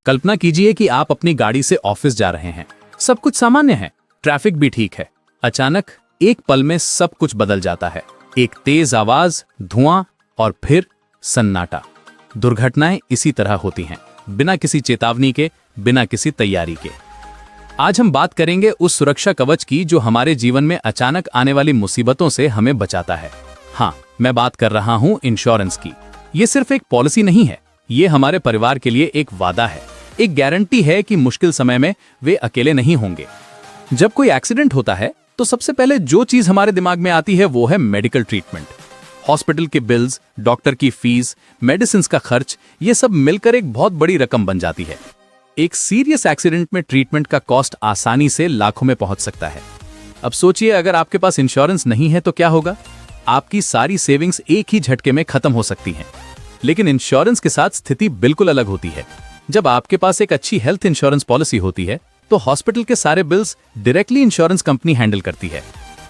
कल्पना कीजिए कि आप अपनी गाड़ी से ऑफिस जा रहे हैं। सब कुछ सामान्य है, ट्रैफिक भी ठीक है। अचानक एक पल में सब कुछ बदल जाता है। एक तेज आवाज, धुआं और फिर सन्नाटा। दुर्घटनाएं इसी तरह होती हैं, बिना किसी चेतावनी के, बिना किसी तैयारी के। आज हम बात करेंगे उस सुरक्षा कवच की जो हमारे जीवन में अचानक आने वाली मुसीबतों से हमें बचाता है। हाँ, मैं बात कर रहा हूं इंश्योरेंस की। ये सिर्फ एक पॉलिसी नहीं है, ये हमारे परिवार के लिए एक वादा है, एक गारंटी है कि मुश्किल समय में वे अकेले नहीं होंगे। जब कोई एक्सीडेंट होता है तो सबसे पहले जो चीज हमारे दिमाग में आती है वो है मेडिकल ट्रीटमेंट। हॉस्पिटल के बिल्स, डॉक्टर की फीस, मेडिसिन का खर्च, ये सब मिलकर एक बहुत बड़ी रकम बन जाती है। एक सीरियस एक्सीडेंट में ट्रीटमेंट का कॉस्ट आसानी से लाखों में पहुंच सकता है। अब सोचिए, अगर आपके पास इंश्योरेंस नहीं है तो क्या होगा? आपकी सारी सेविंग्स एक ही झटके में खत्म हो सकती हैं। लेकिन इंश्योरेंस के साथ स्थिति बिल्कुल अलग होती है। जब आपके पास एक अच्छी हेल्थ इंश्योरेंस पॉलिसी होती है तो हॉस्पिटल के सारे bills directly insurance company handle करती है।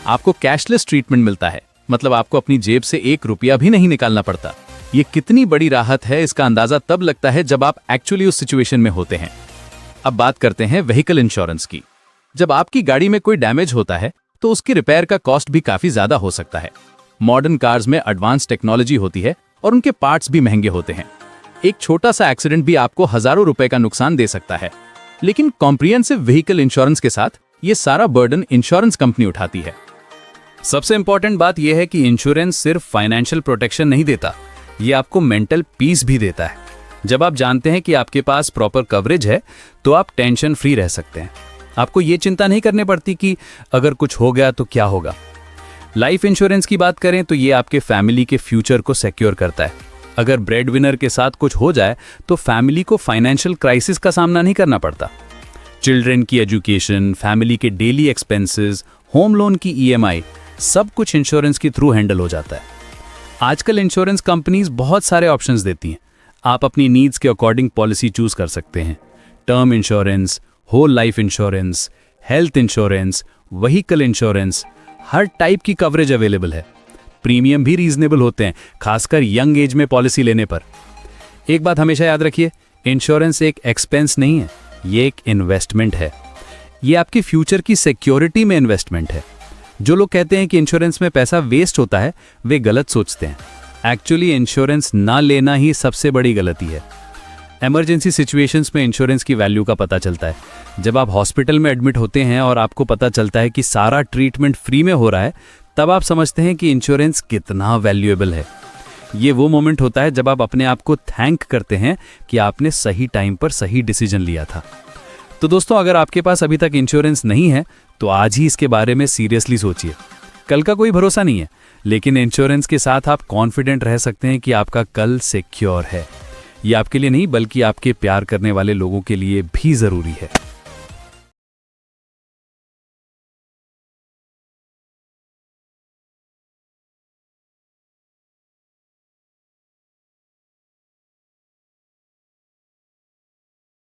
आपको कैशलेस ट्रीटमेंट मिलता है, मतलब आपको अपनी जेब से 1 रुपया भी नहीं निकालना पड़ता। ये कितनी बड़ी राहत है, इसका अंदाजा तब लगता है जब आप एक्चुअली उस सिचुएशन में होते हैं। अब बात करते हैं व्हीकल इंश्योरेंस की। जब आपकी गाड़ी में कोई डैमेज होता है तो उसकी रिपेयर का कॉस्ट भी काफी ज्यादा हो सकता है। मॉडर्न कार्स में एडवांस टेक्नोलॉजी होती है और उनके पार्ट्स भी महंगे होते हैं। एक छोटा सा एक्सीडेंट भी आपको हजारों रुपए का नुकसान दे सकता है। लेकिन कॉम्प्रिहेंसिव व्हीकल इंश्योरेंस के साथ ये सारा बर्डन इंश्योरेंस कंपनी उठाती है। सबसे इंपॉर्टेंट बात यह है कि इंश्योरेंस सिर्फ फाइनेंशियल प्रोटेक्शन नहीं देता, ये आपको मेंटल पीस भी देता है। जब आप जानते हैं कि आपके पास प्रॉपर कवरेज है तो आप टेंशन फ्री रह सकते हैं। आपको ये चिंता नहीं करनी पड़ती कि अगर कुछ हो गया तो क्या होगा। लाइफ इंश्योरेंस की बात करें तो ये आपके फैमिली के फ्यूचर को सिक्योर करता है। अगर ब्रेड विनर के साथ कुछ हो जाए तो फैमिली को फाइनेंशियल क्राइसिस का सामना नहीं करना पड़ता। चिल्ड्रन की एजुकेशन, फैमिली के डेली एक्सपेंसेस, होम लोन की EMI, सब कुछ इंश्योरेंस के थ्रू हैंडल हो जाता है। आजकल इंश्योरेंस कंपनीज बहुत सारे ऑप्शंस देती हैं। आप अपनी नीड्स के अकॉर्डिंग पॉलिसी चूज कर सकते हैं। Term insurance, whole life insurance, health insurance, vehicle insurance, हर टाइप की कवरेज अवेलेबल है। प्रीमियम भी रीजनेबल होते हैं, खासकर यंग एज में पॉलिसी लेने पर। एक बात हमेशा याद रखिए, इंश्योरेंस एक एक्सपेंस नहीं है, ये एक इन्वेस्टमेंट है। ये आपके फ्यूचर की सिक्योरिटी में इन्वेस्टमेंट है। जो लोग कहते हैं कि इंश्योरेंस में पैसा वेस्ट होता है, वे गलत सोचते हैं। एक्चुअली इंश्योरेंस ना लेना ही सबसे बड़ी गलती है। इमरजेंसी सिचुएशंस में इंश्योरेंस की वैल्यू का पता चलता है। जब आप हॉस्पिटल में एडमिट होते हैं और आपको पता चलता है कि सारा ट्रीटमेंट फ्री में हो रहा है, तब आप समझते हैं कि इंश्योरेंस कितना वैल्यूएबल है। ये वो मोमेंट होता है जब आप अपने आप को थैंक करते हैं कि आपने सही टाइम पर सही डिसीजन लिया था। तो दोस्तों, अगर आपके पास अभी तक इंश्योरेंस नहीं है तो आज ही इसके बारे में सीरियसली सोचिए। कल का कोई भरोसा नहीं है, लेकिन इंश्योरेंस के साथ आप कॉन्फिडेंट रह सकते हैं कि आपका कल सिक्योर है। ये आपके लिए नहीं बल्कि आपके प्यार करने वाले लोगों के लिए भी जरूरी है।